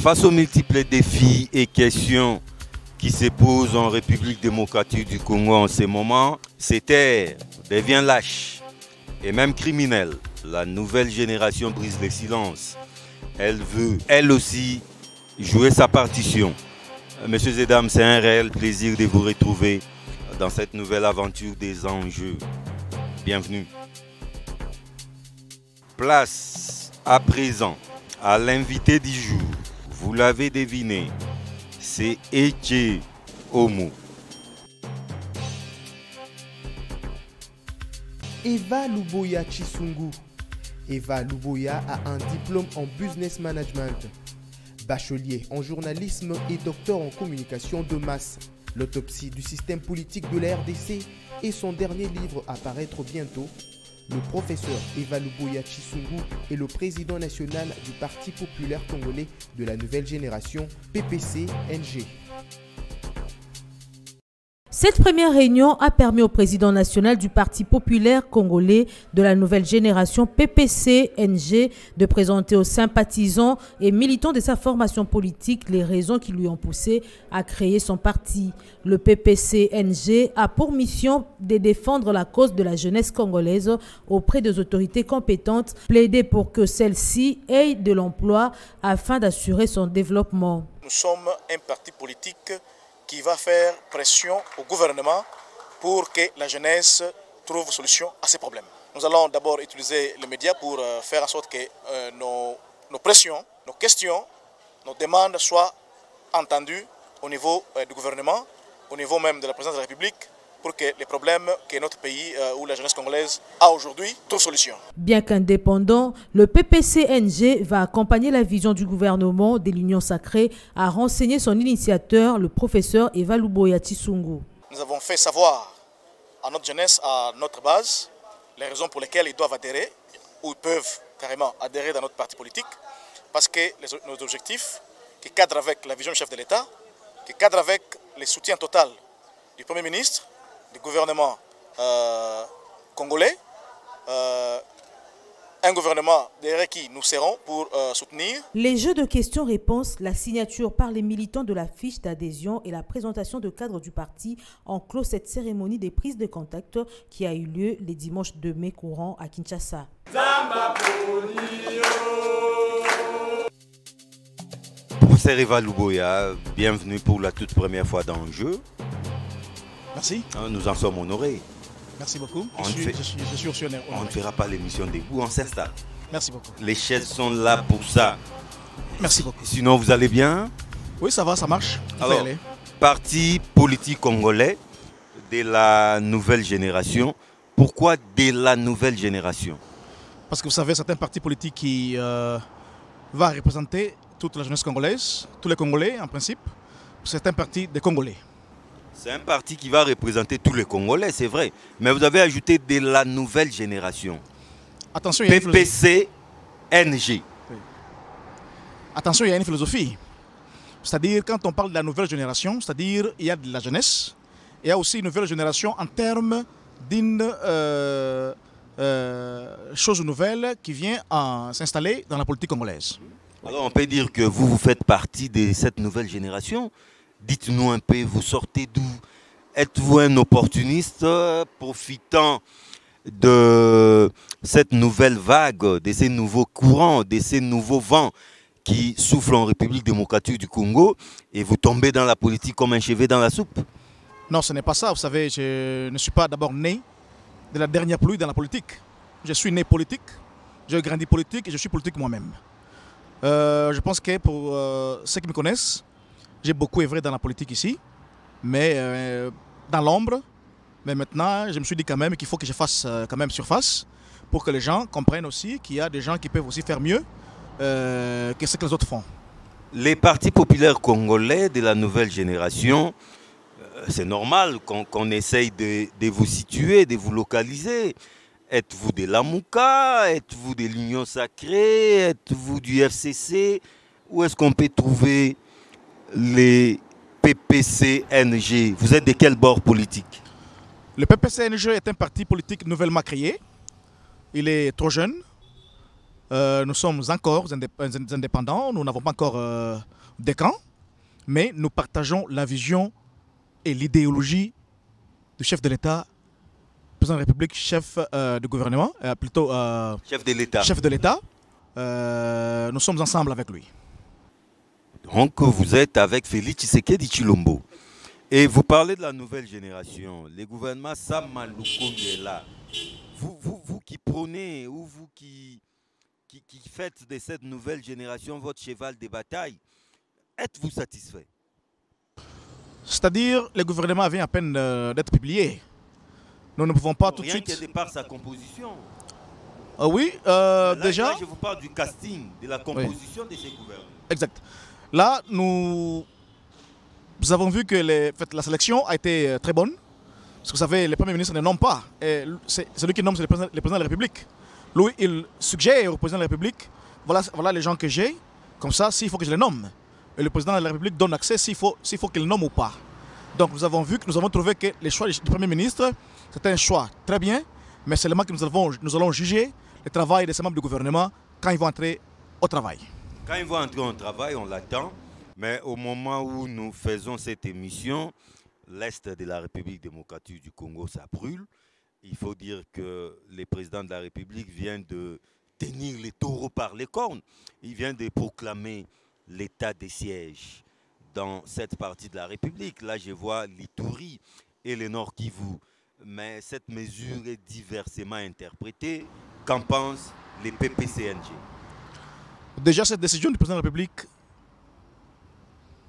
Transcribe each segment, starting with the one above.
Face aux multiples défis et questions qui se posent en République démocratique du Congo en ce moment, cette terre devient lâche et même criminelle. La nouvelle génération brise le silence. Elle veut, elle aussi, jouer sa partition. Messieurs et dames, c'est un réel plaisir de vous retrouver dans cette nouvelle aventure des enjeux. Bienvenue. Place à présent à l'invité du jour. Vous l'avez deviné, c'est Ece Omo. Eva Luboya Chisungu. Eva Luboya a un diplôme en business management, bachelier en journalisme et docteur en communication de masse. L'autopsie du système politique de la RDC et son dernier livre à paraître bientôt. Le professeur Eva Luboya Chisungu est le président national du Parti populaire congolais de la nouvelle génération, PPC-NG. Cette première réunion a permis au président national du Parti populaire congolais de la nouvelle génération PPC-NG de présenter aux sympathisants et militants de sa formation politique les raisons qui lui ont poussé à créer son parti. Le PPC-NG a pour mission de défendre la cause de la jeunesse congolaise auprès des autorités compétentes, plaider pour que celle-ci ait de l'emploi afin d'assurer son développement. Nous sommes un parti politique qui va faire pression au gouvernement pour que la jeunesse trouve solution à ces problèmes. Nous allons d'abord utiliser les médias pour faire en sorte que nos pressions, nos questions, nos demandes soient entendues au niveau du gouvernement, au niveau même de la présidence de la République, pour que les problèmes que notre pays ou la jeunesse congolaise a aujourd'hui trouvent solution. Bien qu'indépendant, le PPC-NG va accompagner la vision du gouvernement de l'Union sacrée, a renseigné son initiateur, le professeur Eva Luboya Chisungu. Nous avons fait savoir à notre jeunesse, à notre base, les raisons pour lesquelles ils doivent adhérer, ou ils peuvent carrément adhérer dans notre parti politique, parce que nos objectifs, qui cadrent avec la vision du chef de l'État, qui cadrent avec le soutien total du Premier ministre, du gouvernement congolais, un gouvernement derrière qui nous serons pour soutenir. Les jeux de questions-réponses, la signature par les militants de la fiche d'adhésion et la présentation de cadre du parti ont clos cette cérémonie des prises de contact qui a eu lieu les dimanches 2 mai courant à Kinshasa. Professeur Eva Luboya, bienvenue pour la toute première fois dans le jeu. Merci. Nous en sommes honorés. Merci beaucoup. Je suis aussi honoré. On ne fera pas l'émission debout, on s'installe. Merci beaucoup. Les chaises sont là pour ça. Merci beaucoup. Sinon, vous allez bien? Oui, ça va, ça marche. Alors, parti politique congolais de la nouvelle génération. Pourquoi de la nouvelle génération? Parce que vous savez, c'est un parti politique qui va représenter toute la jeunesse congolaise, tous les Congolais en principe. C'est un parti des Congolais. C'est un parti qui va représenter tous les Congolais, c'est vrai. Mais vous avez ajouté de la nouvelle génération. Attention, il y a PPC-NG. Oui. Attention, il y a une philosophie. C'est-à-dire, quand on parle de la nouvelle génération, c'est-à-dire il y a de la jeunesse, il y a aussi une nouvelle génération en termes d'une chose nouvelle qui vient s'installer dans la politique congolaise. Alors on peut dire que vous faites partie de cette nouvelle génération. Dites-nous un peu, vous sortez d'où? Êtes-vous un opportuniste profitant de cette nouvelle vague, de ces nouveaux courants, de ces nouveaux vents qui soufflent en République démocratique du Congo et vous tombez dans la politique comme un cheveu dans la soupe? Non, ce n'est pas ça. Vous savez, je ne suis pas d'abord né de la dernière pluie dans la politique. Je suis né politique, j'ai grandi politique et je suis politique moi-même. Je pense que pour ceux qui me connaissent, j'ai beaucoup œuvré dans la politique ici, mais dans l'ombre. Mais maintenant, je me suis dit quand même qu'il faut que je fasse quand même surface pour que les gens comprennent aussi qu'il y a des gens qui peuvent aussi faire mieux que ce que les autres font. Les partis populaires congolais de la nouvelle génération, c'est normal qu'on essaye de vous situer, de vous localiser. Êtes-vous de l'Amouka? Êtes-vous de l'Union Sacrée? Êtes-vous du FCC? Où est-ce qu'on peut trouver les PPCNG? Vous êtes de quel bord politique? Le PPCNG est un parti politique nouvellement créé. Il est trop jeune. Nous sommes encore indépendants. Nous n'avons pas encore de camp. Mais nous partageons la vision et l'idéologie du chef de l'État, président de la République, chef du gouvernement, plutôt chef de l'État. Chef de l'État. Nous sommes ensemble avec lui. Donc vous êtes avec Félix Tshisekedi Tshilombo. Et vous parlez de la nouvelle génération. Le gouvernement Sam Lukonde est là. Vous qui prônez ou vous qui faites de cette nouvelle génération votre cheval de bataille, êtes-vous satisfait? C'est-à-dire, le gouvernement vient à peine d'être publié. Nous ne pouvons pas tout de suite... Rien que de par sa composition. Oui, déjà... Là, je vous parle du casting, de la composition de ces gouvernements. Exact. Là, nous avons vu que la sélection a été très bonne. Parce que vous savez, les premiers ministres ne nomment pas. C'est lui qui nomme, c'est le président de la République. Lui, il suggère au président de la République, voilà les gens que j'ai, comme ça, s'il faut que je les nomme. Et le président de la République donne accès s'il faut qu'il nomme ou pas. Donc nous avons trouvé que le choix du Premier ministre, c'était un choix très bien, mais seulement que nous allons juger le travail de ces membres du gouvernement quand ils vont entrer au travail. Quand ils vont entrer au travail, on l'attend, mais au moment où nous faisons cette émission, l'Est de la République démocratique du Congo, ça brûle. Il faut dire que le président de la République vient de tenir les taureaux par les cornes. Il vient de proclamer l'état de siège dans cette partie de la République. Là, je vois l'Ituri et le Nord Kivu. Mais cette mesure est diversement interprétée. Qu'en pensent les PPCNG? Déjà, cette décision du président de la République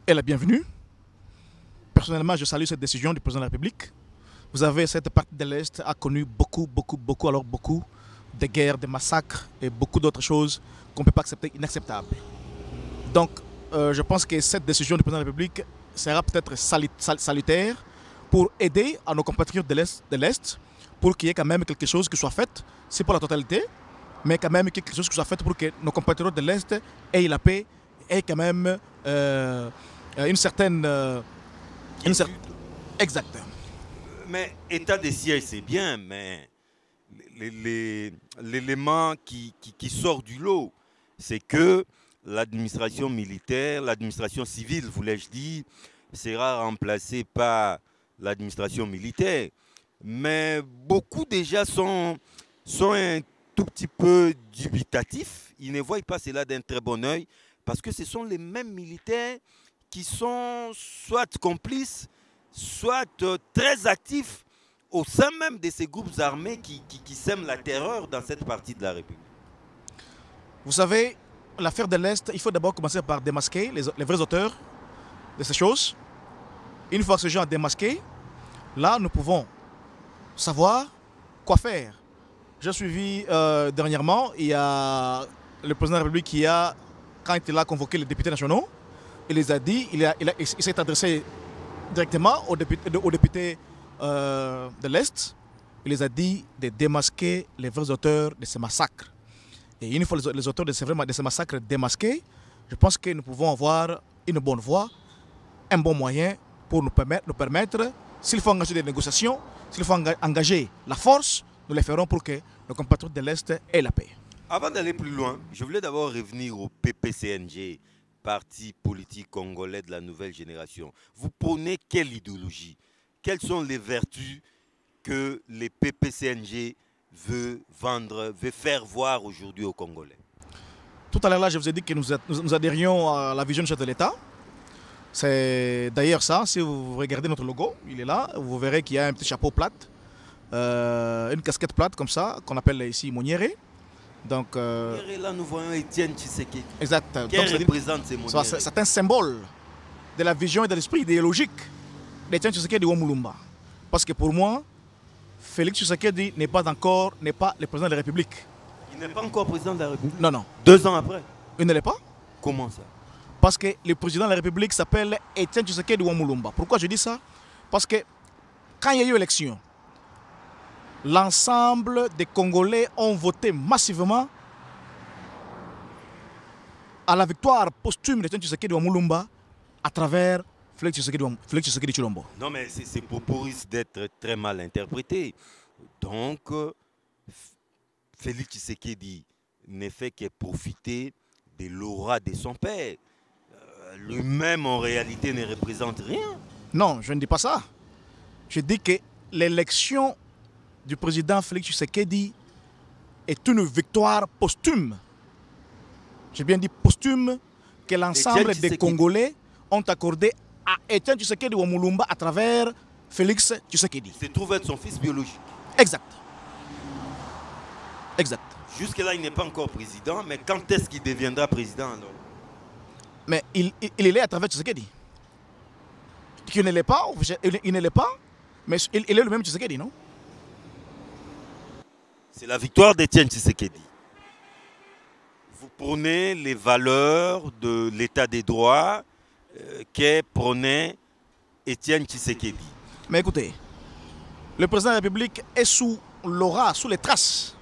est la bienvenue. Personnellement, je salue cette décision du président de la République. Vous avez cette partie de l'Est a connu beaucoup de guerres, de massacres et beaucoup d'autres choses qu'on ne peut pas accepter, inacceptables. Donc, je pense que cette décision du président de la République sera peut-être salutaire pour aider à nos compatriotes de l'Est, pour qu'il y ait quand même quelque chose qui soit fait, c'est pour la totalité, mais quand même quelque chose qui soit fait pour que nos compatriotes de l'Est aient la paix, aient quand même une certaine... Exact. Mais état de siège, c'est bien, mais l'élément qui sort du lot, c'est que l'administration militaire, l'administration civile, voulais-je dire, sera remplacée par l'administration militaire. Mais beaucoup déjà sont un tout petit peu dubitatifs. Ils ne voient pas cela d'un très bon œil parce que ce sont les mêmes militaires qui sont soit complices, soit très actifs au sein même de ces groupes armés qui sèment la terreur dans cette partie de la République. Vous savez, l'affaire de l'Est, il faut d'abord commencer par démasquer les vrais auteurs de ces choses. Une fois que ces gens sont démasqués, là, nous pouvons savoir quoi faire. J'ai suivi dernièrement, il y a le président de la République qui a, quand il a convoqué les députés nationaux, il les a dit, il s'est adressé directement aux députés de l'Est. Il les a dit de démasquer les vrais auteurs de ces massacres. Et une fois les auteurs de ces massacres démasqués, je pense que nous pouvons avoir une bonne voie, un bon moyen pour nous permettre, s'il faut engager des négociations, s'il faut engager la force, nous les ferons pour que nos compatriotes de l'Est aient la paix. Avant d'aller plus loin, je voulais d'abord revenir au PPCNG, Parti politique congolais de la nouvelle génération. Vous prônez quelle idéologie? Quelles sont les vertus que les PPCNG veut faire voir aujourd'hui aux Congolais? Tout à l'heure, là, je vous ai dit que nous adhérions à la vision du chef de l'État. C'est d'ailleurs ça, si vous regardez notre logo, il est là, vous verrez qu'il y a un petit chapeau plate, une casquette plate comme ça, qu'on appelle ici Moniéré. Donc, là, nous voyons Étienne Tshisekedi. Exact. Qui représente ces Moniéré? C'est un symbole de la vision et de l'esprit idéologique d'Étienne Tshisekedi Wamulumba. Parce que pour moi, Félix Tshisekedi n'est pas le président de la République. Il n'est pas encore président de la République? Non, non. 2 ans après? Il ne l'est pas. Comment ça? Parce que le président de la République s'appelle Étienne Tshisekedi Wamulumba. Pourquoi je dis ça? Parce que quand il y a eu élection, l'ensemble des Congolais ont voté massivement à la victoire posthume de Tshisekedi Wamulumba à travers Félix Tshisekedi Tshilombo. Non, mais ces propos risquent d'être très mal interprétés. Donc, Félix Tshisekedi ne fait que profiter de l'aura de son père. Lui-même, en réalité, ne représente rien. Non, je ne dis pas ça. Je dis que l'élection du président Félix Tshisekedi est une victoire posthume. J'ai bien dit posthume, que l'ensemble des Congolais ont accordé à Etienne Tshisekedi Wamulumba à travers Félix Tshisekedi. Il se trouve être son fils biologique. Exact. Exact. Jusque-là, il n'est pas encore président, mais quand est-ce qu'il deviendra président alors? Mais il est à travers Tshisekedi. Il ne l'est pas, mais il est le même Tshisekedi, non? C'est la victoire d'Etienne Tshisekedi. Vous prônez les valeurs de l'état des droits qu'est prôné Etienne Tshisekedi. Mais écoutez, le président de la République est sous l'aura, sous les traces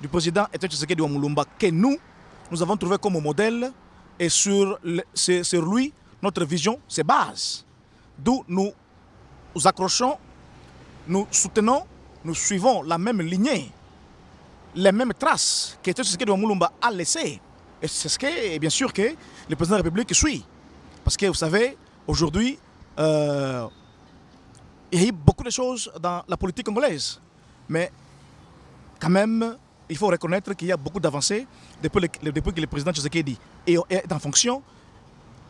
du président Etienne Tshisekedi Wamulumba que nous avons trouvé comme modèle et sur lui, notre vision se base. D'où nous accrochons, nous soutenons, nous suivons la même lignée, les mêmes traces que Tshisekedi Wamulumba a laissées. Et c'est ce que, bien sûr, que le président de la République suit. Parce que vous savez, aujourd'hui, il y a eu beaucoup de choses dans la politique congolaise. Mais quand même, il faut reconnaître qu'il y a beaucoup d'avancées depuis que le président Tshisekedi est en fonction.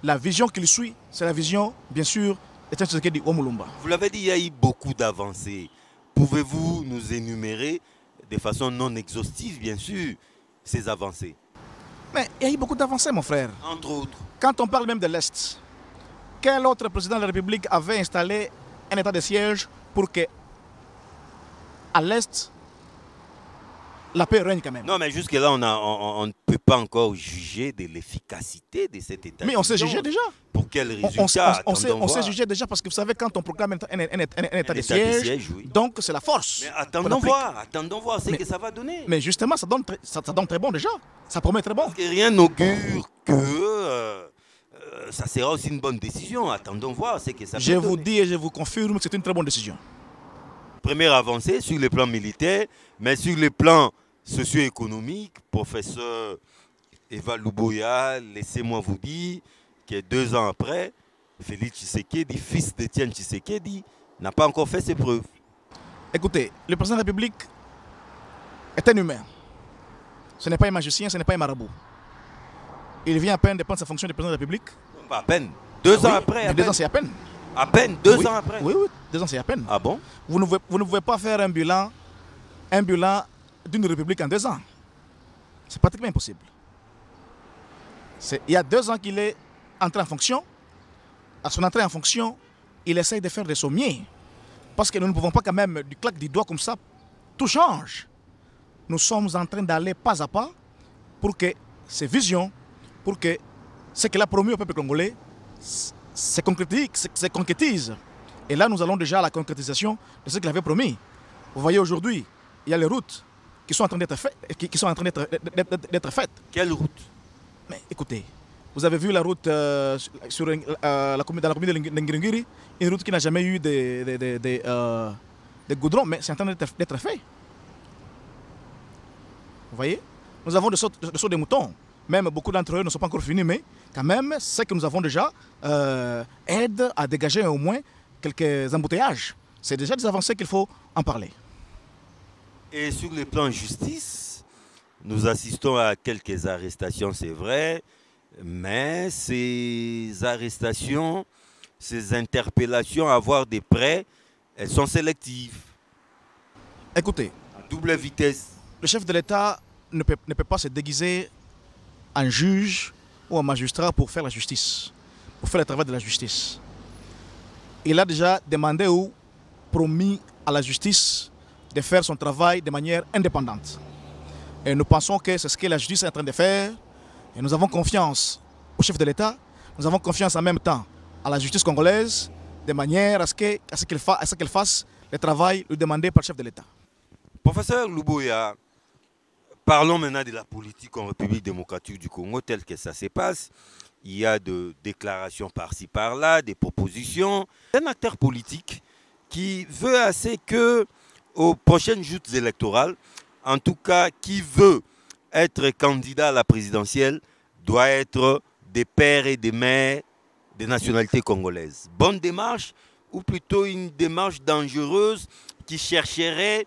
La vision qu'il suit, c'est la vision, bien sûr, de Tshisekedi Wamulumba. Vous l'avez dit, il y a eu beaucoup d'avancées. Pouvez-vous nous énumérer de façon non exhaustive, bien sûr, ces avancées? Mais il y a eu beaucoup d'avancées, mon frère. Entre autres. Quand on parle même de l'Est, quel autre président de la République avait installé un état de siège pour que, à l'Est, la paix règne quand même? Non, mais jusque-là, on ne peut pas encore juger de l'efficacité de cet état. Mais on s'est jugé déjà. Pour quel résultat? On s'est jugé déjà parce que vous savez, quand on proclame un état de siège, oui. Donc c'est la force. Mais attendons voir ce que ça va donner. Mais justement, ça donne très bon déjà. Ça promet très bon. Parce que rien n'augure que ça sera aussi une bonne décision. Attendons voir ce que ça va donner. Je vous dis et je vous confirme que c'est une très bonne décision. Première avancée sur le plan militaire, mais sur le plan socio-économique, professeur Eva Luboya, laissez-moi vous dire que 2 ans après, Félix Tshisekedi, fils d'Etienne Tshisekedi, n'a pas encore fait ses preuves. Écoutez, le président de la République est un humain. Ce n'est pas un magicien, ce n'est pas un marabout. Il vient à peine de prendre sa fonction de président de la République. Pas à peine. 2 ans après. 2 ans, c'est à peine. À peine, 2 ans après. Oui, 2 ans, c'est à peine. Ah bon? Vous ne pouvez pas faire un bilan d'une république en 2 ans. C'est pratiquement impossible. Il y a 2 ans qu'il est entré en fonction. À son entrée en fonction, il essaye de faire de son mieux. Parce que nous ne pouvons pas quand même, du claque du doigt comme ça, tout change. Nous sommes en train d'aller pas à pas pour que ces visions, pour que ce qu'il a promis au peuple congolais se concrétise. Et là, nous allons déjà à la concrétisation de ce qu'il avait promis. Vous voyez aujourd'hui, il y a les routes qui sont en train d'être faites. Quelle route? Mais écoutez, vous avez vu la route dans la commune de Ngirungiri, une route qui n'a jamais eu de goudron, mais c'est en train d'être fait. Vous voyez? Nous avons des sauts de moutons. Même beaucoup d'entre eux ne sont pas encore finis, mais quand même, ce que nous avons déjà aide à dégager au moins quelques embouteillages. C'est déjà des avancées qu'il faut en parler. Et sur le plan justice, nous assistons à quelques arrestations, c'est vrai, mais ces arrestations, ces interpellations, avoir des prêts, elles sont sélectives. Écoutez, à double vitesse. Le chef de l'État ne peut pas se déguiser en juge ou en magistrat pour faire la justice, pour faire le travail de la justice. Il a déjà demandé ou promis à la justice de faire son travail de manière indépendante. Et nous pensons que c'est ce que la justice est en train de faire. Et nous avons confiance au chef de l'État. Nous avons confiance en même temps à la justice congolaise, de manière à ce qu'elle fasse le travail lui demandé par le chef de l'État. Professeur Luboya, parlons maintenant de la politique en République démocratique du Congo telle que ça se passe. Il y a des déclarations par-ci par-là, des propositions. Un acteur politique qui veut assez que aux prochaines joutes électorales, en tout cas qui veut être candidat à la présidentielle, doit être des pères et des mères des nationalités congolaises. Bonne démarche ou plutôt une démarche dangereuse qui chercherait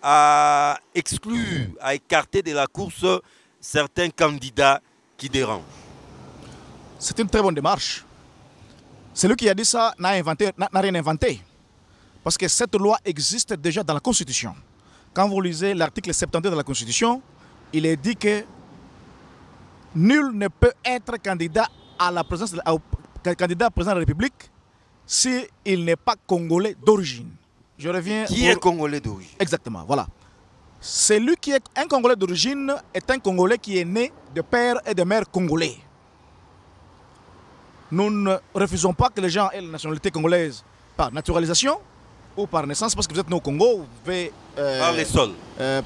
à exclure, à écarter de la course certains candidats qui dérangent? C'est une très bonne démarche. Celui qui a dit ça n'a rien inventé. Parce que cette loi existe déjà dans la Constitution. Quand vous lisez l'article 72 de la Constitution, il est dit que nul ne peut être candidat à la présidence, candidat président de la République s'il n'est pas congolais d'origine. Je reviens. Qui est congolais d'origine? Exactement, voilà. Celui qui est un congolais d'origine est un congolais qui est né de père et de mère congolais. Nous ne refusons pas que les gens aient la nationalité congolaise par naturalisation ou par naissance, parce que vous êtes né au Congo, vous pouvez... par les sols. Le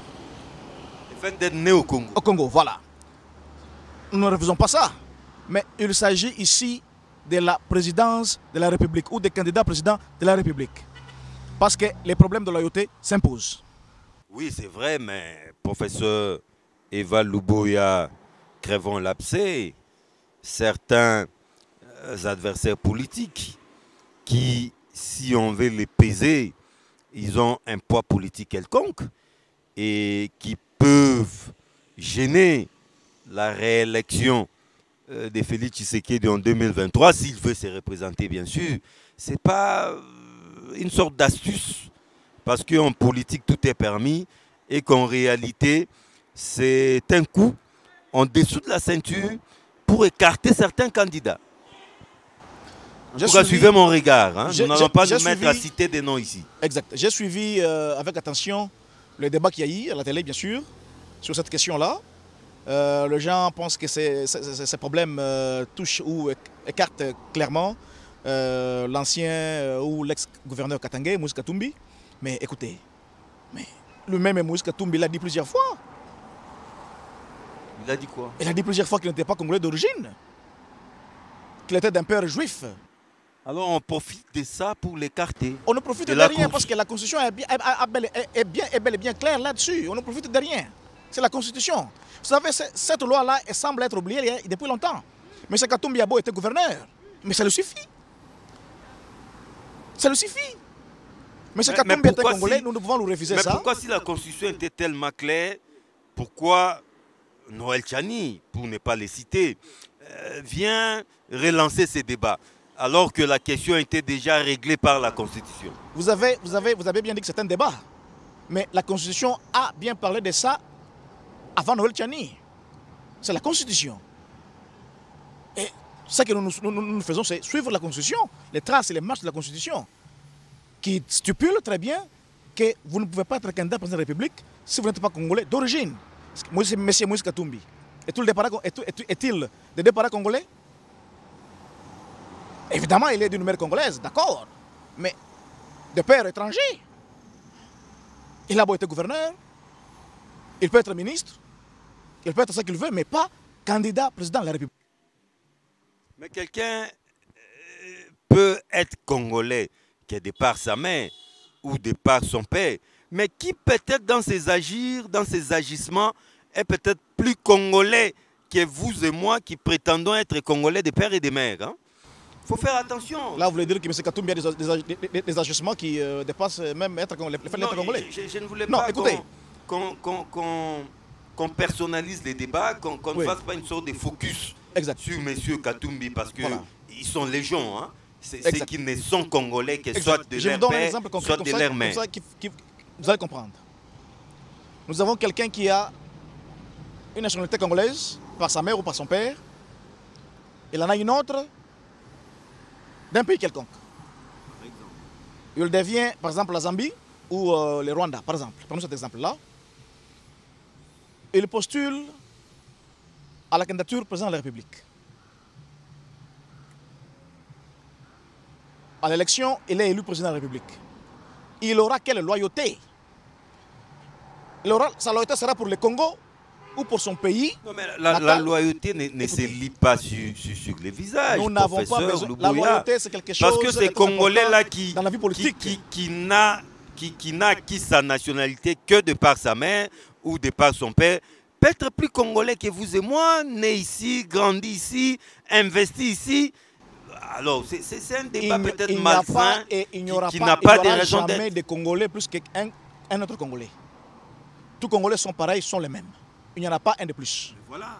fait d'être né au Congo. Au Congo, voilà. Nous ne refusons pas ça. Mais il s'agit ici de la présidence de la République ou des candidats présidents de la République. Parce que les problèmes de loyauté s'imposent. Oui, c'est vrai, mais professeur Eva Luboya, crèvons l'abcès, certains adversaires politiques qui, si on veut les peser, ils ont un poids politique quelconque et qui peuvent gêner la réélection de Félix Tshisekedi en 2023, s'il veut se représenter, bien sûr. Ce n'est pas une sorte d'astuce, parce qu'en politique, tout est permis et qu'en réalité, c'est un coup en dessous de la ceinture pour écarter certains candidats. En tout cas, suivez mon regard. Hein. Nous n'allons pas nous mettre à citer des noms ici. Exact. J'ai suivi avec attention le débat qu'il y a eu à la télé, bien sûr, sur cette question-là. Les gens pensent que ces problèmes touchent ou écartent clairement l'ancien ou l'ex-gouverneur Katangé, Moïse Katumbi. Mais écoutez, le même Moïse Katumbi l'a dit plusieurs fois. Il a dit quoi? Il a dit plusieurs fois qu'il n'était pas congolais d'origine, qu'il était d'un père juif. Alors on profite de ça pour l'écarter. On ne profite de rien parce que la Constitution est bel et bien claire là-dessus. On ne profite de rien. C'est la Constitution. Vous savez, cette loi-là semble être oubliée depuis longtemps. M. Katumbi Abo était gouverneur. Mais ça le suffit. Ça le suffit. M. Katumbi était congolais, nous ne pouvons nous refuser ça. Mais pourquoi, si la Constitution était tellement claire, pourquoi Noël Tchani, pour ne pas les citer, vient relancer ces débats alors que la question était déjà réglée par la Constitution? Vous avez bien dit que c'est un débat. Mais la Constitution a bien parlé de ça avant Noël Tchani. C'est la Constitution. Et ce que nous faisons, c'est suivre la Constitution, les traces et les marches de la Constitution, qui stipule très bien que vous ne pouvez pas être candidat président de la République si vous n'êtes pas congolais d'origine. Monsieur Moïse Katumbi, est-il de deux parents congolais? Évidemment, il est d'une mère congolaise, d'accord, mais de père étranger. Il a beau être gouverneur, il peut être ministre, il peut être ce qu'il veut, mais pas candidat président de la République. Mais quelqu'un peut être congolais, qui est de par sa mère ou de par son père, mais qui peut-être dans ses agirs, dans ses agissements, est peut-être plus congolais que vous et moi qui prétendons être congolais de père et de mère. Hein? Il faut faire attention. Là, vous voulez dire que M. Katumbi a des agissements qui dépassent même être le fait d'être congolais? Je ne voulais pas qu'on personnalise les débats, qu'on ne fasse pas une sorte de focus sur M. Katumbi, parce qu'ils sont légions. Hein? C'est ceux qui ne sont congolais, que soit de leur père, soit de leur mère. Vous allez comprendre. Nous avons quelqu'un qui a une nationalité congolaise par sa mère ou par son père. Il en a une autre d'un pays quelconque. Il devient, par exemple, la Zambie ou le Rwanda, par exemple. Prenons cet exemple-là. Il postule à la candidature président de la République. À l'élection, il est élu président de la République. Il aura quelle loyauté sa loyauté sera pour le Congo ou pour son pays. Non, mais la loyauté ne se lit pas sur les visages. Nous n'avons pas besoin. La loyauté, c'est quelque chose. Parce que ces Congolais-là dans la vie politique, qui n'a acquis sa nationalité que de par sa mère ou de par son père, peut être plus Congolais que vous et moi, né ici, grandi ici, investi ici. Alors, c'est un débat peut-être malsain qui n'a pas de raison d'être. Il n'y aura jamais de Congolais plus qu'un autre Congolais. Tous Congolais sont pareils, sont les mêmes. Il n'y en a pas un de plus. Voilà.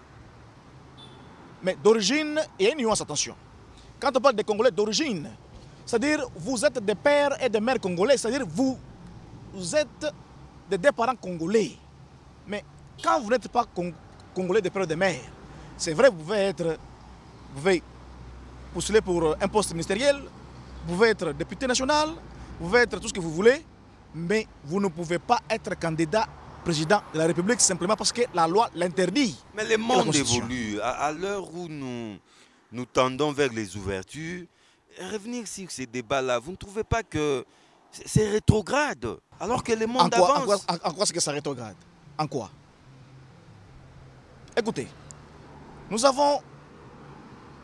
Mais d'origine, il y a une nuance, attention. Quand on parle des Congolais d'origine, c'est-à-dire vous êtes des pères et des mères congolais, c'est-à-dire vous êtes des deux parents congolais. Mais quand vous n'êtes pas Congolais de père et de mère, c'est vrai, vous pouvez postuler pour un poste ministériel, vous pouvez être député national, vous pouvez être tout ce que vous voulez, mais vous ne pouvez pas être candidat président de la République simplement parce que la loi l'interdit. Mais le monde évolue. À l'heure où nous tendons vers les ouvertures, revenir sur ces débats-là, vous ne trouvez pas que c'est rétrograde alors que le monde avance? En quoi est-ce que c'est rétrograde? En quoi? Écoutez, nous avons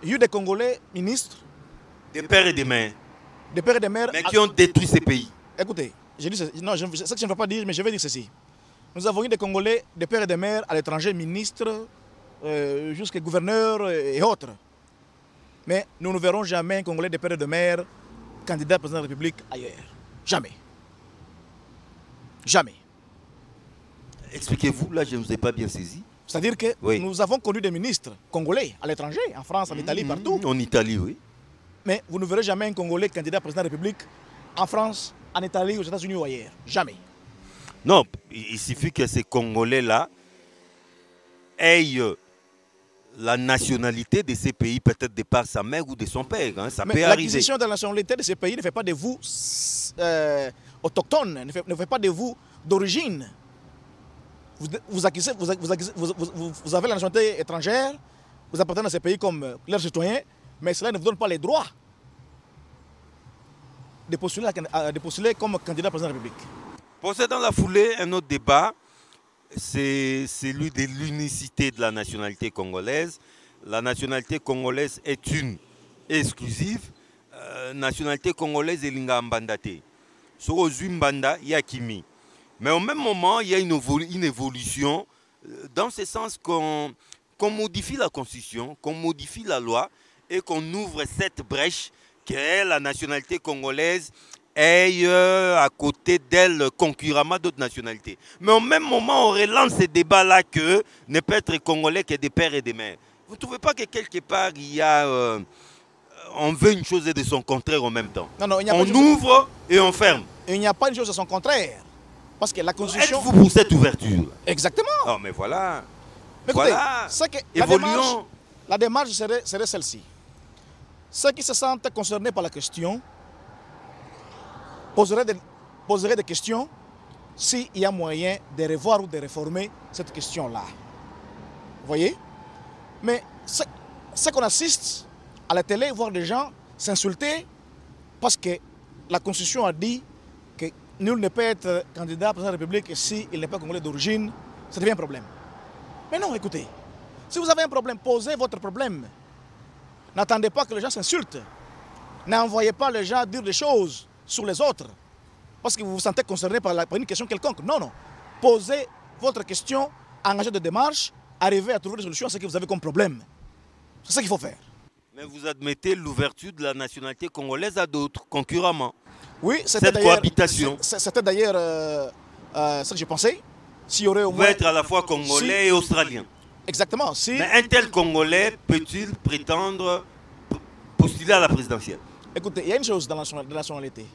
eu des Congolais ministres, des pères et des mères, mais qui ont détruit ces pays. Écoutez, je dis ceci. Non, c'est ce que je ne veux pas dire, mais je vais dire ceci. Nous avons eu des Congolais, des pères et des mères à l'étranger, ministres, jusqu'à gouverneurs et autres. Mais nous ne verrons jamais un Congolais, des pères et des mères, candidat président de la République ailleurs. Jamais. Jamais. Expliquez-vous, là je ne vous ai pas bien saisi. C'est-à-dire que nous avons connu des ministres congolais à l'étranger, en France, en Italie, partout. En Italie, oui. Mais vous ne verrez jamais un Congolais candidat président de la République en France, en Italie, aux États-Unis ou ailleurs. Jamais. Non, il suffit que ces Congolais-là aient la nationalité de ces pays, peut-être de par sa mère ou de son père. Hein, ça peut arriver. L'acquisition de la nationalité de ces pays ne fait pas de vous autochtones, ne fait pas de vous d'origine. Vous avez la nationalité étrangère, vous appartenez à ces pays comme leurs citoyens, mais cela ne vous donne pas les droits de postuler comme candidat président de la République. Pour dans la foulée, un autre débat, c'est celui de l'unicité de la nationalité congolaise. La nationalité congolaise est une exclusive. Nationalité congolaise est l'Ingambandate. Sur Ozumbanda, il y a Kimi. Mais au même moment, il y a une évolution dans ce sens qu'on modifie la Constitution, qu'on modifie la loi et qu'on ouvre cette brèche qui est la nationalité congolaise et à côté d'elle concurremment d'autres nationalités. Mais au même moment, on relance ce débat-là que ne peut être congolais que des pères et des mères. Vous ne trouvez pas que quelque part, il y a... on veut une chose et de son contraire en même temps? Non, on ouvre et on ferme. Il n'y a pas une chose de son contraire. Parce que la Constitution... Êtes-vous pour cette ouverture? Exactement. Oh, mais voilà. Mais écoutez, voilà. Évoluons. La démarche serait celle-ci. Ceux qui se sentent concernés par la question poseraient des questions s'il y a moyen de revoir ou de réformer cette question-là. Vous voyez? Mais ce qu'on assiste à la télé, voir des gens s'insulter parce que la Constitution a dit que nul ne peut être candidat à la présidence de la République s'il n'est pas congolais d'origine, ça devient un problème. Mais non, écoutez, si vous avez un problème, posez votre problème. N'attendez pas que les gens s'insultent. N'envoyez pas les gens dire des choses sur les autres parce que vous vous sentez concerné par une question quelconque. Non, non. Posez votre question, engagez des démarches, arrivez à trouver des solutions à ce que vous avez comme problème. C'est ça qu'il faut faire. Mais vous admettez l'ouverture de la nationalité congolaise à d'autres, concurremment. Oui, cette cohabitation. C'était d'ailleurs ce que j'ai pensé. S'il y aurait au moins... Vous être à la fois congolais et australien. Exactement. Mais un tel Congolais peut-il prétendre postuler à la présidentielle? Écoutez, il y a une chose dans la nationalité.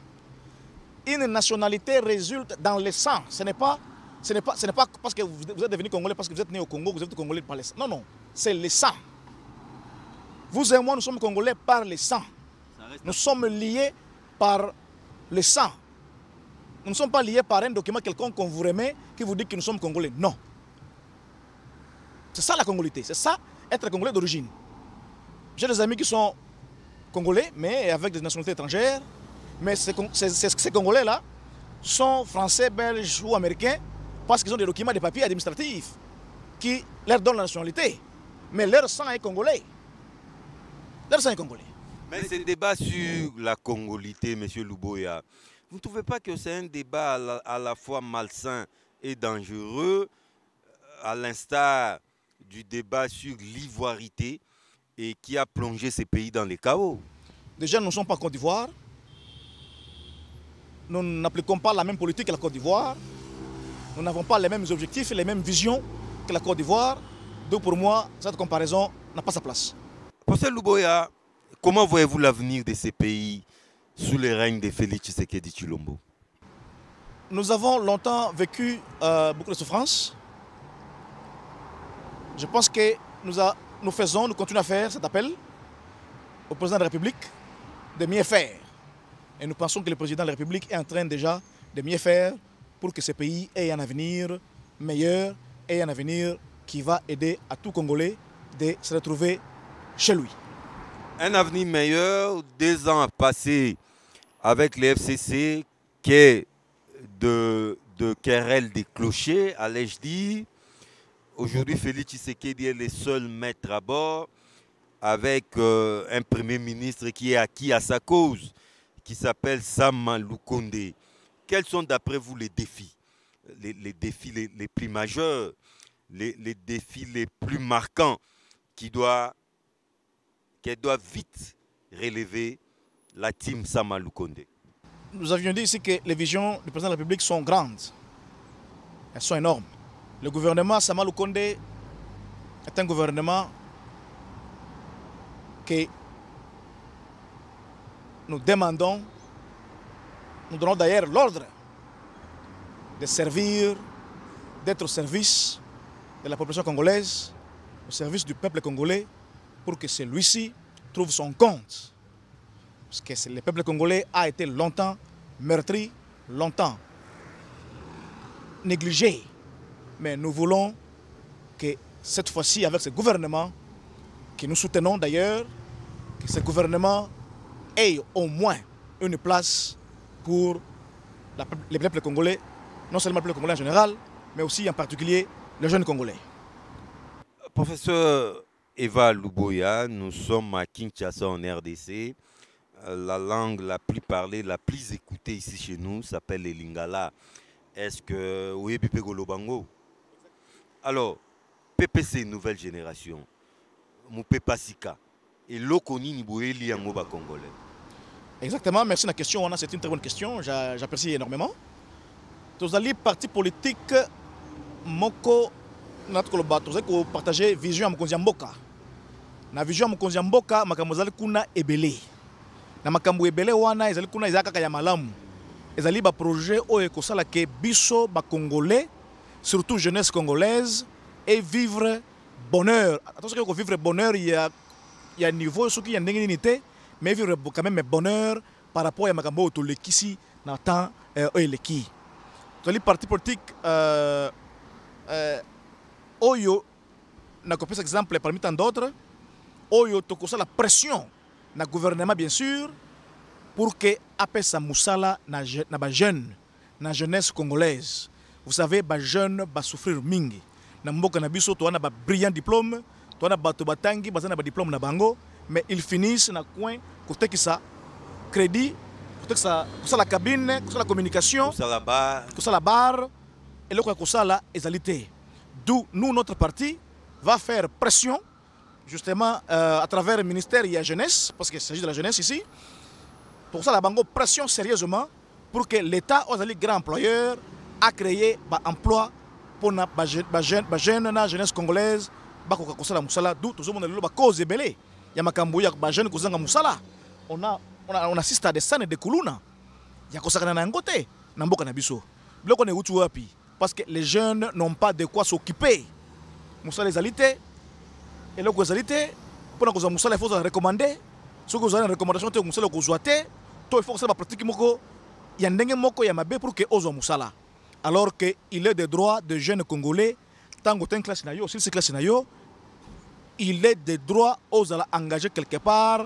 Une nationalité résulte dans le sang. Ce n'est pas parce que vous êtes devenu Congolais, parce que vous êtes né au Congo, vous êtes Congolais par le sang. Non, non. C'est le sang. Vous et moi, nous sommes Congolais par le sang. Nous sommes liés par le sang. Nous ne sommes pas liés par un document quelconque qu'on vous remet qui vous dit que nous sommes Congolais. Non. C'est ça la congolité. C'est ça être Congolais d'origine. J'ai des amis qui sont Congolais, mais avec des nationalités étrangères. Mais ces Congolais-là sont français, belges ou américains parce qu'ils ont des documents, des papiers administratifs qui leur donnent la nationalité. Mais leur sang est congolais. Leur sang est congolais. Mais ce débat sur la congolité, M. Luboya, vous ne trouvez pas que c'est un débat à la fois malsain et dangereux, à l'instar du débat sur l'ivoirité et qui a plongé ces pays dans les chaos? Déjà, nous ne sommes pas en Côte d'Ivoire. Nous n'appliquons pas la même politique que la Côte d'Ivoire. Nous n'avons pas les mêmes objectifs et les mêmes visions que la Côte d'Ivoire. Donc pour moi, cette comparaison n'a pas sa place. Professeur Luboya, comment voyez-vous l'avenir de ces pays sous le règne de Félix Tshisekedi Tshilombo? Nous avons longtemps vécu beaucoup de souffrances. Je pense que nous continuons à faire cet appel au président de la République de mieux faire. Et nous pensons que le président de la République est en train déjà de mieux faire pour que ce pays ait un avenir meilleur et un avenir qui va aider à tout Congolais de se retrouver chez lui. Un avenir meilleur, 2 ans passés avec le FCC, qui est de querelle des clochers, allais-je dire. Aujourd'hui, Félix Tshisekedi est le seul maître à bord, avec un premier ministre qui est acquis à sa cause, qui s'appelle Sama Lukonde. Quels sont d'après vous les défis? Les défis les plus majeurs, les défis les plus marquants qu'elle doit vite relever la team Sama Lukonde? Nous avions dit ici que les visions du président de la République sont grandes. Elles sont énormes. Le gouvernement Sama Lukonde est un gouvernement que nous demandons, nous donnons d'ailleurs l'ordre de servir, d'être au service de la population congolaise, au service du peuple congolais, pour que celui-ci trouve son compte. Parce que le peuple congolais a été longtemps meurtri, longtemps négligé. Mais nous voulons que cette fois-ci, avec ce gouvernement, que nous soutenons d'ailleurs, que ce gouvernement ait au moins une place pour les peuples congolais, non seulement le peuple congolais en général, mais aussi en particulier les jeunes congolais. Professeur Eva Luboya, nous sommes à Kinshasa en RDC. La langue la plus parlée, la plus écoutée ici chez nous s'appelle le Lingala. Est-ce que vous avez Golobango? Alors, PPC nouvelle génération, Moupepa Sika, et l'Okoni Niboeli Yangoba congolais. Exactement, merci de la question. C'est une très bonne question, j'apprécie énormément. Tous les partis politiques, Moko, nous partager vision à Mokonziamboka. Na vision à Mokonziamboka, Makamozali Kuna Ebele. Na Makambu Ebele wana, Ezali Kuna Izaka Kayamalamu. Ezali ba projet o ekosala ke biso ba congolais, surtout jeunesse congolaise, et vivre bonheur. Attention que vivre bonheur, il y a un niveau, ce qui y a une dignité, mais vivre quand même bonheur par rapport à Makambo Otolekisi, Nathan Oeleki. Tous les partis politiques, Oyo, n'a copié cet exemple parmi tant d'autres, Oyo tokosa la pression na gouvernement bien sûr, pour que apesa musala na jeune, na jeunesse congolaise. Vous savez, ba jeune ba souffrir mingi. Na mboka na biso to wana ba brillant diplôme, to wana bato batangi bazana ba diplôme na bango, mais ils finissent na coin côté qui ça crédit, côté que ça la cabine, la communication, la barre, la barre et le quoi la égalité. D'où nous notre parti va faire pression justement à travers le ministère de la jeunesse, parce qu'il s'agit de la jeunesse ici. Pour ça, la bango pression sérieusement pour que l'État, aux grands employeurs, a créé un emploi pour la jeunesse congolaise. D'où tout le monde a cause belé. Il y a des jeunes qui ont on assiste à des scènes de Kuluna. Il y a des gens qui ont parce que les jeunes n'ont pas de quoi s'occuper. Moussa les alités. Et là, les alités, pour que vous il faut recommander. Si vous avez une recommandation, il faut que vous pratiquez. Il y a des gens qui ont pour que vous Moussala. Alors qu'il est des droits de jeunes Congolais, tant que vous classe classe il est des droits aux engagés quelque part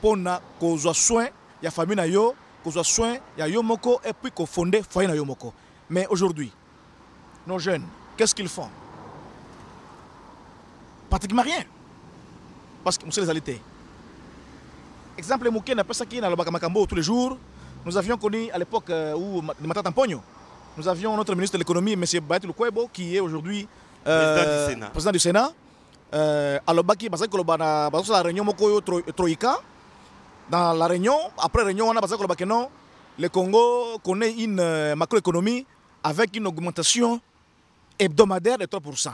pour que vous soin, il y a famille, que vous soin, il y a yomoko et puis que fondé foyer na yomoko. Mais aujourd'hui, nos jeunes, qu'est-ce qu'ils font? Pratiquement rien. Parce que nous sommes les alités. Exemple, Mouké n'a pas ça qui est dans le Bakamakambo tous les jours. Nous avions connu à l'époque où Mata Tampogno, nous avions notre ministre de l'économie, M. Baït Lukwebo, qui est aujourd'hui président du Sénat. Alors, parce que la réunion Troïka, dans la réunion, après la réunion, on a passé que non, le Congo connaît une macroéconomie avec une augmentation hebdomadaire de 3%.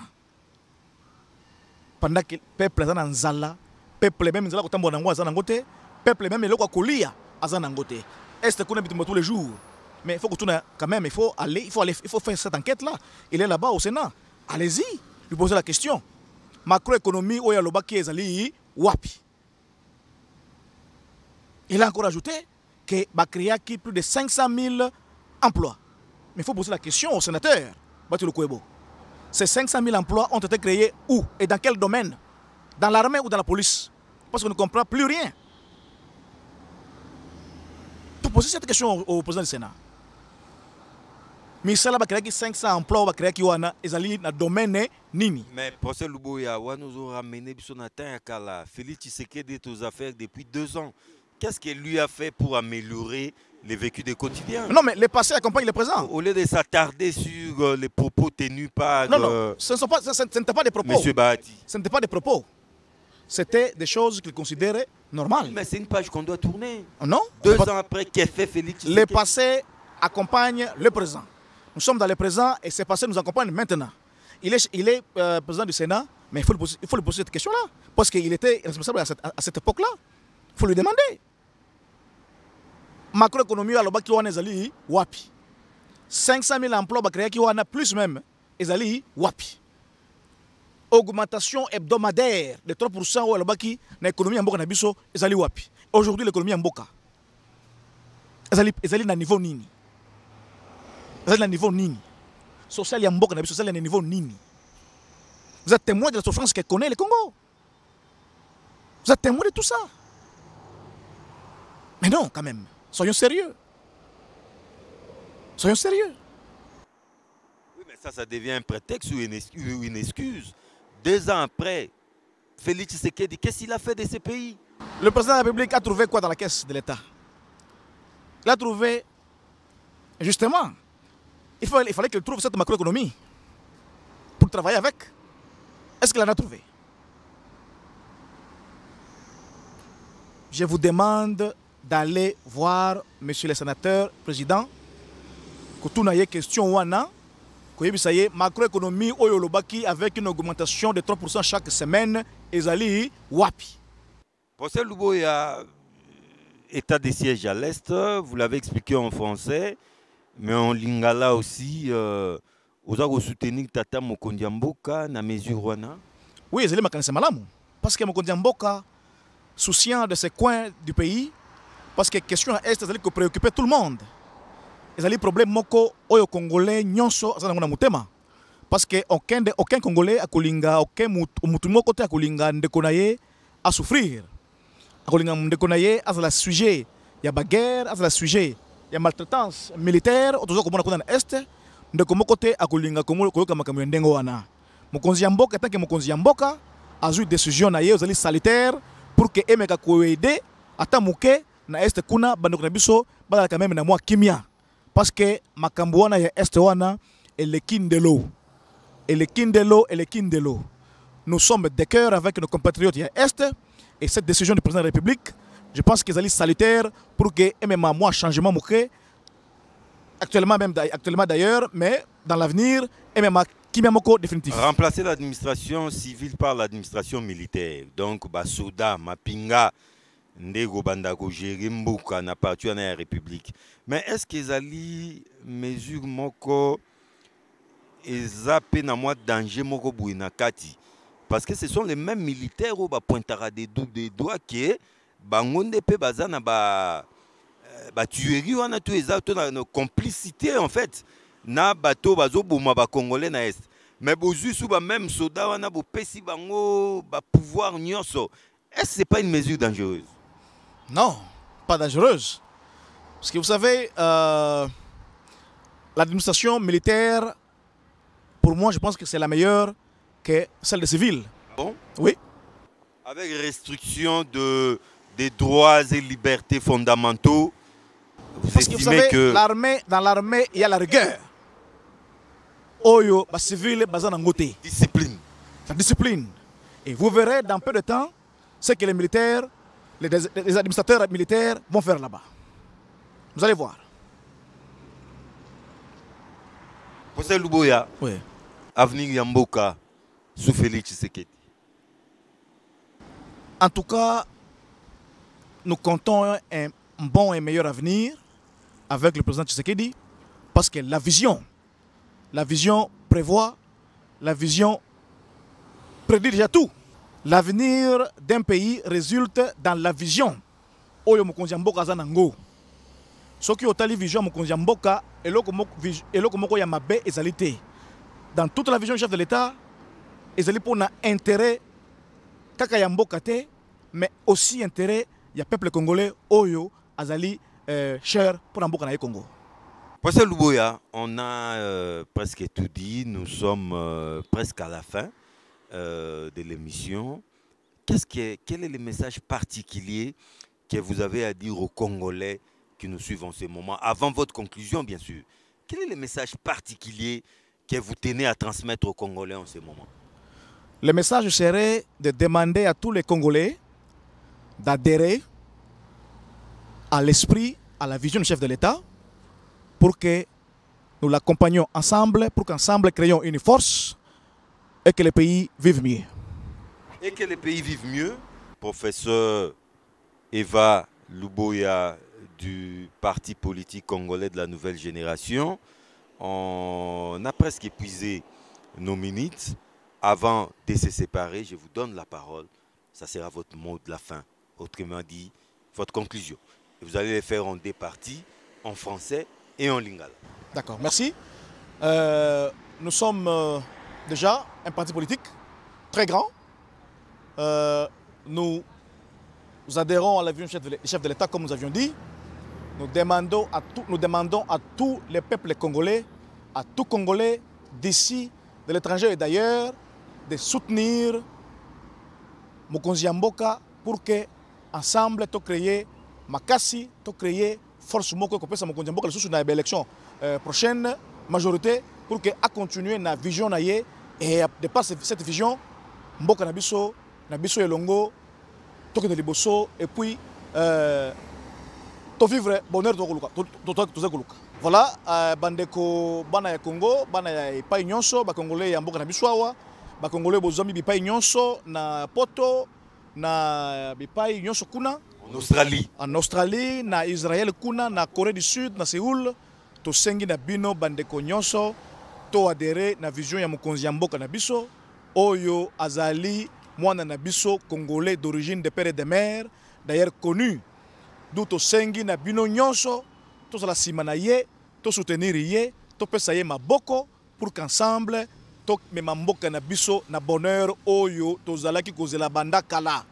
Pendant que le peuple est en Zala, le peuple même est en Zanangote, le peuple même est en Zanangote. Est-ce qu'on habite tous les jours? Mais il faut que tu quand même, il faut faire cette enquête-là. Il est là-bas au Sénat. Allez-y, lui posez la question. Macroéconomie, où il y a le bas qui est allé, wapi. Il a encore ajouté qu'il va créer plus de 500 000 emplois. Mais il faut poser la question au sénateur, Baït Lukwebo. Ces 500 000 emplois ont été créés où et dans quel domaine? Dans l'armée ou dans la police? Parce qu'on ne comprend plus rien. Pour poser cette question au président du Sénat. Mais ça, va créer 500 emplois, va créer dans le domaine nini. Mais pour ce Luboya, nous a ramené Félix Tshisekedi aux affaires depuis 2 ans. Qu'est-ce qu'il lui a fait pour améliorer les vécus des quotidiens? Non, mais le passé accompagne le présent. Au lieu de s'attarder sur les propos tenus par... Non, ce n'était pas des propos. Monsieur Bahati. Ce n'était pas des propos. C'était des choses qu'il considérait normales. Mais c'est une page qu'on doit tourner. Non. 2 ans après, qu'est-ce fait Félix Tshisekedi? Le passé accompagne le présent. Nous sommes dans le présent et ce passé nous accompagne maintenant. Il est président du Sénat, mais il faut lui poser cette question-là. Parce qu'il était responsable à cette époque-là. Il faut lui demander. Macroéconomie à l'obak qui est allé wapi. 500 000 emplois créés qui ont plus même allé wapi. Augmentation hebdomadaire de 3% ou à l'obak qui l'économie en boka na biso allé wapi. Aujourd'hui l'économie en boka. Allé na niveau nini. Allé na niveau nini. Social en boka na biso allé na niveau nini. Vous êtes témoin de la souffrance que connaît le Congo. Vous êtes témoin de tout ça. Mais non, quand même. Soyons sérieux. Soyons sérieux. Oui, mais ça devient un prétexte ou une excuse. 2 ans après, Félix Tshisekedi, qu'est-ce qu'il a fait de ces pays? Le président de la République a trouvé quoi dans la caisse de l'État? Il a trouvé, justement, il fallait qu'il trouve cette macroéconomie pour travailler avec. Est-ce qu'il en a trouvé? Je vous demande d'aller voir monsieur le sénateur président que tout n'a question wana que ça y est macroéconomie oyolobaki avec une augmentation de 3% chaque semaine ezali wapi. Pour ce Luboya, état de siège à l'est, vous l'avez expliqué en français, mais en lingala aussi, vous avez soutenu Tata Mokonzi Mboka na mesure wana. Oui, ezali makanisa malamu parce que Mokonzi Mboka souciant de ces coins du pays. Parce que la question est que préoccuper tout le monde. Il y a des problèmes moko oyo congolais nyonso azana ngona mutema. Parce que aucun congolais a kolinga aucun mutu moko te akolinga ndeko na ye a souffrir. Akolinga ndeko na ye azala sujet ya baguerre, azala sujet ya maltraitance militaire otozo komona kuna na est ndeko moko te akolinga koyoka makambo ndengo wana. Mokonzi ya mboka tant que mokonzi ya mboka azui décision na ye ozali salutaire pour que emeka ko aider ata muke na este kuna bandoko na biso bala quand même na moi kimia parce que makambo wana ya este wana elekindelo nous sommes de cœur avec nos compatriotes ya est et cette décision du président de la République je pense qu'ils allaient salutaire pour que même moi changement mouké actuellement d'ailleurs mais dans l'avenir même kimia moko définitif remplacer l'administration civile par l'administration militaire donc basoda mapinga ndego bandako gérer mboka na parti na la République. Mais est-ce qu'ils allaient mesure moko ezapé na moi danger moko buina kati parce que ce sont les mêmes militaires au ba pointara des doigts que bangonde pe bazana ba tuerie wana tout exacto na complicité en fait na bato bazo boma ba congolais na est. Mais bozu sou ba même soda wana bo pesi bango ba pouvoir nyonso. Est-ce que c'est pas une mesure dangereuse? Non, pas dangereuse. Parce que vous savez, l'administration militaire pour moi, je pense que c'est la meilleure que celle des civils. Bon. Oui. Avec restriction des droits et libertés fondamentaux, parce que vous savez, que dans l'armée, il y a la rigueur. Oyo, les civils, discipline. La discipline. Et vous verrez dans peu de temps ce que les militaires, les administrateurs militaires vont faire là-bas. Vous allez voir. Professeur Luboya, Oui. avenir Yamboka sous Félix Tshisekedi. En tout cas, nous comptons un bon et meilleur avenir avec le président Tshisekedi parce que la vision prévoit, la vision prédit déjà tout. L'avenir d'un pays résulte dans la vision. Oyo mokonzi mboka zanango. Soki otali vision mokonzi mboka eloko moko ya mabe ezalité. Dans toute la vision du chef de l'État, ezali pour na intérêt kaka ya mboka te, mais aussi intérêt ya peuple congolais oyo azali cher pour mboka na Congo. Professeur Luboya, on a presque tout dit, nous sommes presque à la fin de l'émission. Quel est le message particulier que vous avez à dire aux Congolais qui nous suivent en ce moment, avant votre conclusion bien sûr? Quel est le message particulier que vous tenez à transmettre aux Congolais en ce moment? Le message serait de demander à tous les Congolais d'adhérer à l'esprit, à la vision du chef de l'État, pour que nous l'accompagnions ensemble, pour qu'ensemble créions une force et que le pays vive mieux. Et que le pays vive mieux. Professeur Eva Luboya du Parti politique congolais de la nouvelle génération, on a presque épuisé nos minutes. Avant de se séparer, je vous donne la parole. Ça sera votre mot de la fin. Autrement dit, votre conclusion. Et vous allez les faire en deux parties, en français et en lingala. D'accord, merci. Nous sommes déjà un parti politique très grand. Nous adhérons à la vision du chef de l'État, comme nous avions dit. Nous demandons à tous les peuples congolais, à tout Congolais d'ici, de l'étranger et d'ailleurs, de soutenir Mokonzi Mboka pour que ensemble nous créions Makasi, nous créions force moko ko pesa Mokonzi Mboka sous une élection prochaine majorité pour que a continuer na vision na ye et de par cette vision Mboka na biso elongo to de liboso et puis to vivre bonheur to koluka. Voilà, bandeko bana ya Congo, bana ya epai nyonso ba congolais ya mboka na biso awa, ba congolais bozami bipai nyonso na poto na bipai nyonso kuna en Australie, na Israël kuna, na Corée du Sud, na Séoul, to sengi na bino bandeko nyonso to adhérer na vision ya mokonzi ya mboka na biso oyo azali mwana na biso congolais d'origine de père et de mère, d'ailleurs connu. D'où to sengi na bino nyonso to la simana ye, to soutenir ye, to pesa ye maboko pour qu'ensemble to mema mboka na biso na bonheur oyo to zalaki kozela banda kala.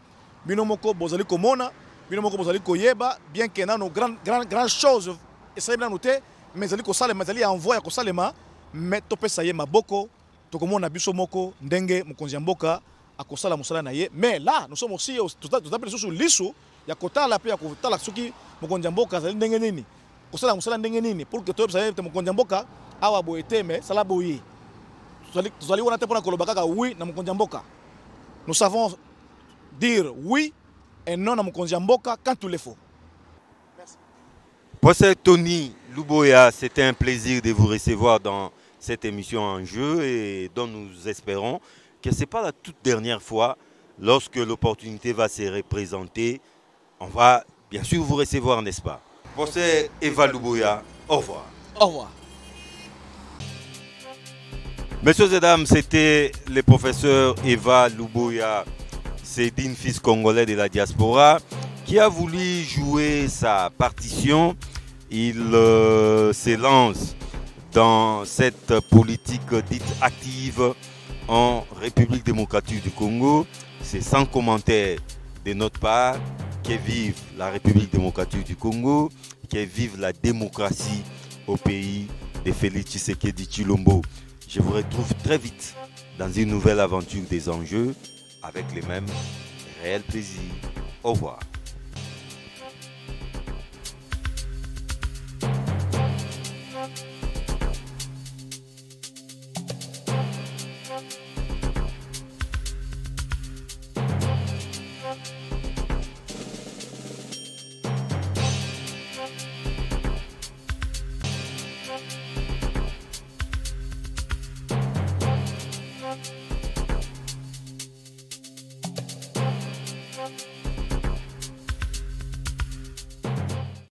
Bino moko bozali komona, bino moko bozali koyeba, bien que nano grand chose essaye na noter, mais zali ko salema, zali envoyer ko salema, mais to pesa ye maboko, to komona biso moko ndenge mokonzi ya mboka akosala musala na ye. Mais là nous sommes aussi tout appelé sur liso ya kotala pe ya kotala soki mokonzi ya mboka zali ndenge nini kosala musala ndenge nini pour que to pesa te mokonzi ya mboka awa boete mais sala boyi tozali wana te pona koloba kaka oui na mokonzi ya mboka. Nous savons dire oui et non na mokonzi ya mboka quand il le faut. Merci. Professeur Tony Luboya, c'était un plaisir de vous recevoir dans cette émission en jeu et dont nous espérons que ce n'est pas la toute dernière fois. Lorsque l'opportunité va se représenter, on va bien sûr vous recevoir, n'est-ce pas? Professeur Eva Luboya, au revoir. Au revoir. Messieurs et dames, c'était le professeur Eva Luboya, Sédine, fils congolais de la diaspora, qui a voulu jouer sa partition. Il se lance dans cette politique dite active en République démocratique du Congo. C'est sans commentaire de notre part. Que vive la République démocratique du Congo, que vive la démocratie au pays de Félix Tshisekedi Tshilombo. Je vous retrouve très vite dans une nouvelle aventure des enjeux avec les mêmes réels plaisirs. Au revoir. Thank you.